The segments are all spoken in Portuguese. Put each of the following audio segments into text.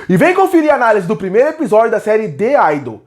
E vem conferir a análise do primeiro episódio da série The Idol.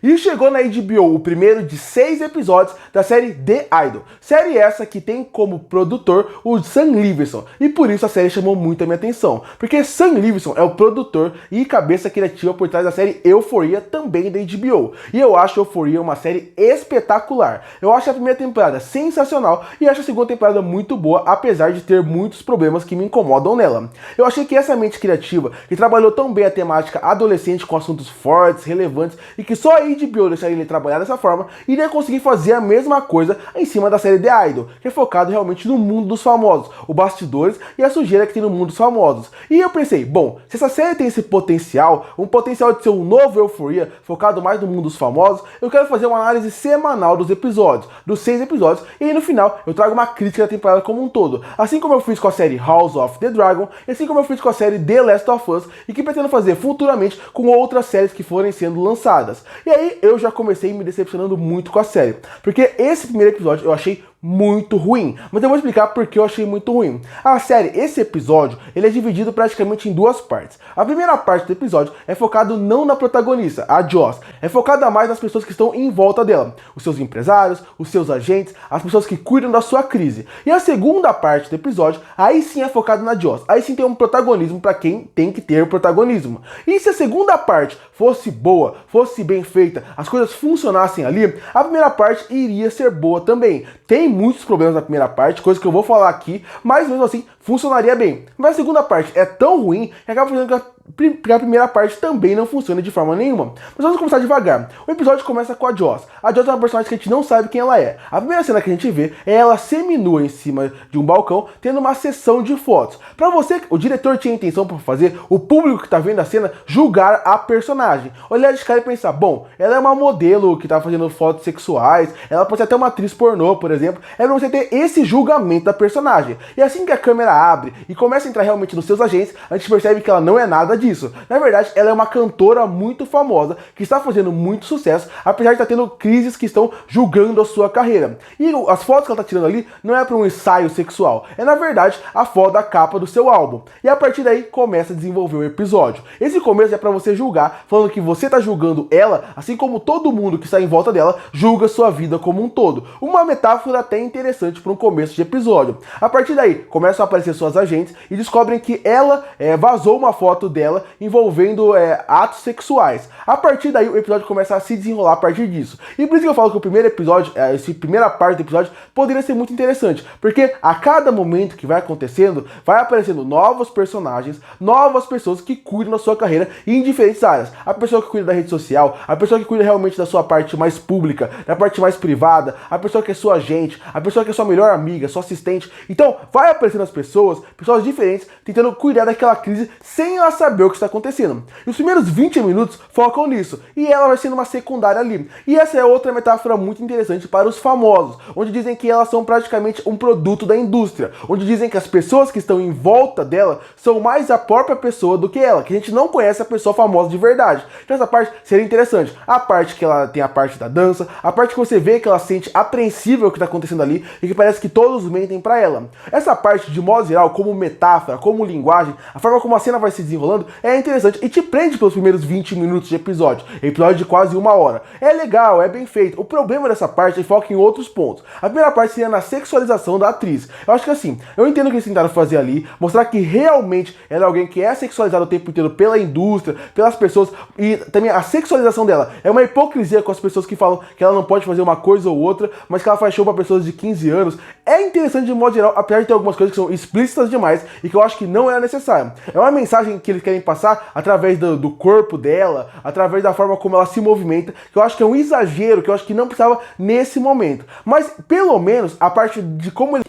E chegou na HBO o primeiro de 6 episódios da série The Idol. Série essa que tem como produtor o Sam Levinson. E por isso a série chamou muito a minha atenção. Porque Sam Levinson é o produtor e cabeça criativa por trás da série Euphoria, também da HBO. E eu acho Euphoria uma série espetacular. Eu acho a primeira temporada sensacional e acho a segunda temporada muito boa, apesar de ter muitos problemas que me incomodam nela. Eu achei que essa mente criativa, que trabalhou tão bem a temática adolescente com assuntos fortes, relevantes e que só a HBO deixaria ele trabalhar dessa forma, iria conseguir fazer a mesma coisa em cima da série The Idol, que é focado realmente no mundo dos famosos, os bastidores e a sujeira que tem no mundo dos famosos. E eu pensei, bom, se essa série tem esse potencial, um potencial de ser um novo Euphoria, focado mais no mundo dos famosos, eu quero fazer uma análise semanal dos episódios, dos 6 episódios, e aí no final eu trago uma crítica da temporada como um todo, assim como eu fiz com a série House of the Dragon, e assim como eu fiz com a série The Last of Us, e que pretendo fazer futuramente com outras séries que forem sendo lançadas. E aí eu já comecei me decepcionando muito com a série, porque esse primeiro episódio eu achei muito ruim, mas eu vou explicar por que eu achei muito ruim. A série, esse episódio, ele é dividido praticamente em duas partes. A primeira parte do episódio é focado não na protagonista, a Joss, é focada mais nas pessoas que estão em volta dela, os seus empresários, os seus agentes, as pessoas que cuidam da sua crise. E a segunda parte do episódio, aí sim é focado na Joss, aí sim tem um protagonismo para quem tem que ter protagonismo. E se a segunda parte fosse boa, fosse bem feita, as coisas funcionassem ali, a primeira parte iria ser boa também. Tem muitos problemas na primeira parte, coisa que eu vou falar aqui, mas mesmo assim funcionaria bem. Mas a segunda parte é tão ruim que acaba fazendo que a primeira parte também não funciona de forma nenhuma. Mas vamos começar devagar. O episódio começa com a Joss. A Joss é uma personagem que a gente não sabe quem ela é. A primeira cena que a gente vê é ela seminua em cima de um balcão, tendo uma sessão de fotos. Pra você, o diretor tinha a intenção para fazer o público que tá vendo a cena julgar a personagem. Olhar de cara e pensar, bom, ela é uma modelo que tá fazendo fotos sexuais, ela pode ser até uma atriz pornô, por exemplo. É pra você ter esse julgamento da personagem. E assim que a câmera abre e começa a entrar realmente nos seus agentes, a gente percebe que ela não é nada disso. Na verdade, ela é uma cantora muito famosa, que está fazendo muito sucesso, apesar de estar tendo crises que estão julgando a sua carreira. E as fotos que ela está tirando ali não é para um ensaio sexual, é na verdade a foto da capa do seu álbum. E a partir daí começa a desenvolver o episódio. Esse começo é para você julgar, falando que você está julgando ela, assim como todo mundo que está em volta dela julga sua vida como um todo. Uma metáfora até interessante para um começo de episódio. A partir daí começam a aparecer suas agentes e descobrem que ela vazou uma foto dela envolvendo atos sexuais. A partir daí o episódio começa a se desenrolar a partir disso. E por isso que eu falo que o primeiro episódio, essa primeira parte do episódio, poderia ser muito interessante, porque a cada momento que vai acontecendo, vai aparecendo novos personagens, novas pessoas que cuidam da sua carreira em diferentes áreas. A pessoa que cuida da rede social, a pessoa que cuida realmente da sua parte mais pública, da parte mais privada, a pessoa que é sua agente, a pessoa que é sua melhor amiga, sua assistente. Então, vai aparecendo as pessoas diferentes, tentando cuidar daquela crise sem ela saber o que está acontecendo. E os primeiros 20 minutos focam nisso, e ela vai sendo uma secundária ali. E essa é outra metáfora muito interessante para os famosos, onde dizem que elas são praticamente um produto da indústria, onde dizem que as pessoas que estão em volta dela são mais a própria pessoa do que ela, que a gente não conhece a pessoa famosa de verdade. Então essa parte seria interessante. A parte que ela tem a parte da dança, a parte que você vê que ela sente apreensível o que está acontecendo ali e que parece que todos mentem para ela. Essa parte, de modo geral, como metáfora, como linguagem, a forma como a cena vai se desenrolando é interessante e te prende pelos primeiros 20 minutos de episódio. Episódio de quase 1 hora. É legal, é bem feito. O problema dessa parte é foca em outros pontos. A primeira parte seria na sexualização da atriz. Eu acho que assim, eu entendo o que eles tentaram fazer ali, mostrar que realmente ela é alguém que é sexualizada o tempo inteiro pela indústria, pelas pessoas, e também a sexualização dela é uma hipocrisia com as pessoas que falam que ela não pode fazer uma coisa ou outra, mas que ela faz show para pessoas de 15 anos. É interessante de modo geral, apesar de ter algumas coisas que são explícitas demais e que eu acho que não era necessário. É uma mensagem que eles querem passar através do corpo dela, através da forma como ela se movimenta, que eu acho que é um exagero, que eu acho que não precisava nesse momento. Mas, pelo menos, a parte de como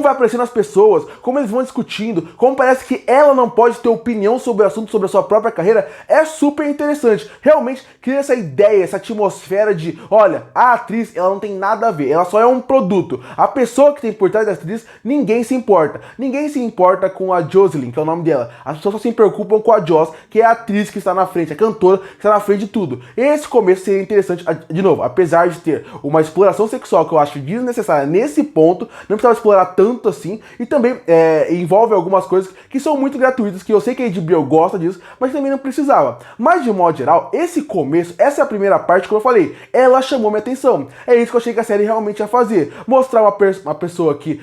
vai aparecendo as pessoas, como eles vão discutindo, como parece que ela não pode ter opinião sobre o assunto, sobre a sua própria carreira, é super interessante. Realmente cria essa ideia, essa atmosfera de, olha, a atriz, ela não tem nada a ver, ela só é um produto. A pessoa que tem por trás da atriz, ninguém se importa. Ninguém se importa com a Jocelyn, que é o nome dela. As pessoas só se preocupam com a Joss, que é a atriz que está na frente, a cantora que está na frente de tudo. Esse começo seria interessante, de novo, apesar de ter uma exploração sexual que eu acho desnecessária nesse ponto, não precisava explorar tanto assim, e também envolve algumas coisas que são muito gratuitas, que eu sei que a HBO gosta disso, mas também não precisava. Mas de modo geral, esse começo, essa é a primeira parte, como eu falei, ela chamou minha atenção. É isso que eu achei que a série realmente ia fazer, mostrar uma pessoa que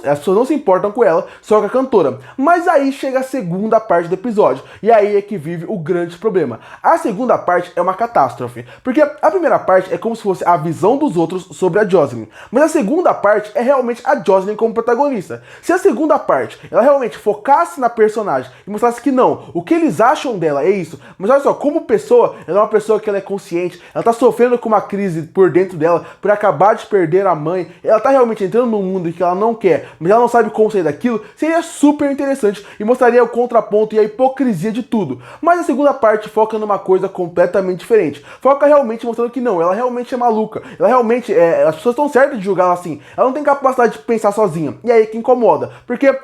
as pessoas não se importam com ela, só com a cantora. Mas aí chega a segunda parte do episódio, e aí é que vive o grande problema. A segunda parte é uma catástrofe, porque a primeira parte é como se fosse a visão dos outros sobre a Jocelyn, mas a segunda parte é realmente a Jocelyn como protagonista. Se a segunda parte, ela realmente focasse na personagem e mostrasse que não, o que eles acham dela é isso, mas olha só, como pessoa, ela é uma pessoa que ela é consciente, ela tá sofrendo com uma crise por dentro dela, por acabar de perder a mãe, ela tá realmente entrando num mundo que ela não quer, mas ela não sabe como sair daquilo, seria super interessante e mostraria o contraponto e a hipocrisia de tudo. Mas a segunda parte foca numa coisa completamente diferente, foca realmente mostrando que não, ela realmente é maluca, ela realmente, as pessoas estão certas de julgar ela assim, ela não tem capacidade de pensar sozinha, e aí que incomoda, porque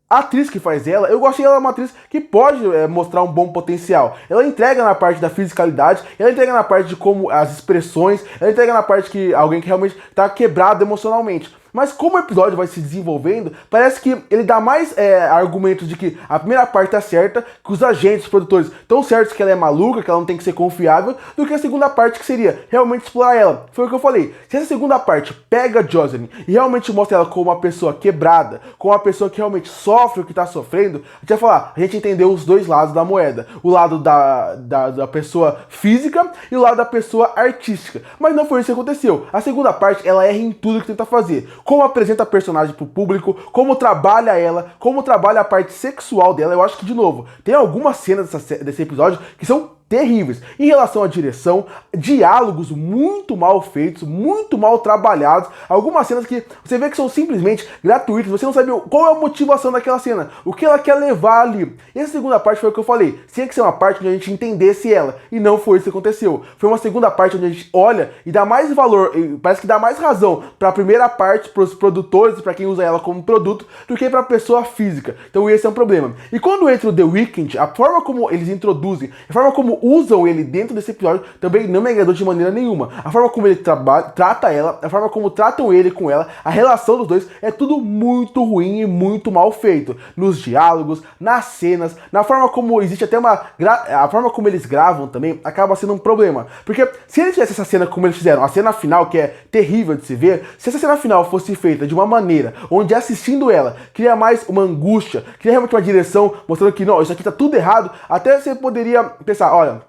a atriz que faz ela, eu gostei dela, é uma atriz que pode mostrar um bom potencial. Ela entrega na parte da fisicalidade, ela entrega na parte de como as expressões, ela entrega na parte que alguém que realmente tá quebrado emocionalmente. Mas como o episódio vai se desenvolvendo, parece que ele dá mais argumentos de que a primeira parte tá certa, que os agentes, os produtores, estão certos que ela é maluca, que ela não tem que ser confiável, do que a segunda parte, que seria realmente explorar ela. Foi o que eu falei. Se essa segunda parte pega a Jocelyn e realmente mostra ela como uma pessoa quebrada, como uma pessoa que realmente sofre o que tá sofrendo, a gente vai falar, a gente entendeu os dois lados da moeda. O lado da pessoa física e o lado da pessoa artística. Mas não foi isso que aconteceu. A segunda parte, ela erra em tudo que tenta fazer. Como apresenta a personagem pro público, como trabalha ela, como trabalha a parte sexual dela. Eu acho que, de novo, tem algumas cenas desse episódio que são terríveis. Em relação à direção, diálogos muito mal feitos, muito mal trabalhados, algumas cenas que você vê que são simplesmente gratuitas, você não sabe qual é a motivação daquela cena, o que ela quer levar ali. E essa segunda parte foi o que eu falei, tinha que ser uma parte onde a gente entendesse ela, e não foi isso que aconteceu. Foi uma segunda parte onde a gente olha e dá mais valor, parece que dá mais razão para a primeira parte, para os produtores, para quem usa ela como produto, do que para a pessoa física. Então esse é um problema. E quando entra o The Weeknd, a forma como eles introduzem, a forma como usam ele dentro desse episódio também não me agradou de maneira nenhuma. A forma como ele trata ela, a forma como tratam ele com ela, a relação dos dois, é tudo muito ruim e muito mal feito. Nos diálogos, nas cenas, na forma como existe até a forma como eles gravam também, acaba sendo um problema. Porque se eles fizessem essa cena como eles fizeram, a cena final, que é terrível de se ver, se essa cena final fosse feita de uma maneira onde assistindo ela, cria mais uma angústia, cria realmente uma direção mostrando que não, isso aqui tá tudo errado, até você poderia pensar, olha,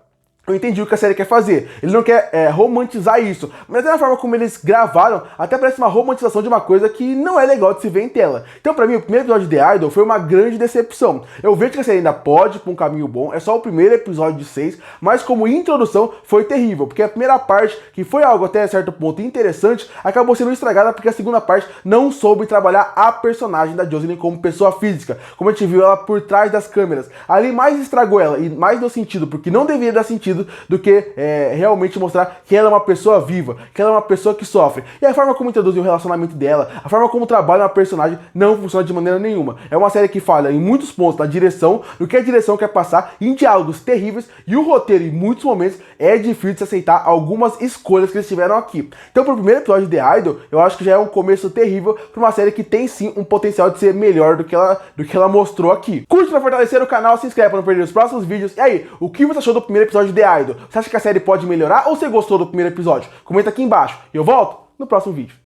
eu entendi o que a série quer fazer. Ele não quer romantizar isso. Mas até na forma como eles gravaram, até parece uma romantização de uma coisa que não é legal de se ver em tela. Então, pra mim, o primeiro episódio de The Idol foi uma grande decepção. Eu vejo que a série ainda pode ir pra um caminho bom. É só o primeiro episódio de 6. Mas como introdução, foi terrível. Porque a primeira parte, que foi algo até certo ponto interessante, acabou sendo estragada porque a segunda parte não soube trabalhar a personagem da Jocelyn como pessoa física. Como a gente viu ela por trás das câmeras. Ali mais estragou ela e mais deu sentido, porque não deveria dar sentido do que realmente mostrar que ela é uma pessoa viva, que ela é uma pessoa que sofre. E a forma como introduzem o relacionamento dela, a forma como trabalha uma personagem, não funciona de maneira nenhuma. É uma série que falha em muitos pontos na direção, no que a direção quer passar, em diálogos terríveis, e o roteiro, em muitos momentos, é difícil de aceitar algumas escolhas que eles tiveram aqui. Então, pro primeiro episódio de The Idol, eu acho que já é um começo terrível para uma série que tem sim um potencial de ser melhor do que ela mostrou aqui. Curte pra fortalecer o canal, se inscreve para não perder os próximos vídeos. E aí, o que você achou do primeiro episódio de The Idol? Você acha que a série pode melhorar ou você gostou do primeiro episódio? Comenta aqui embaixo e eu volto no próximo vídeo.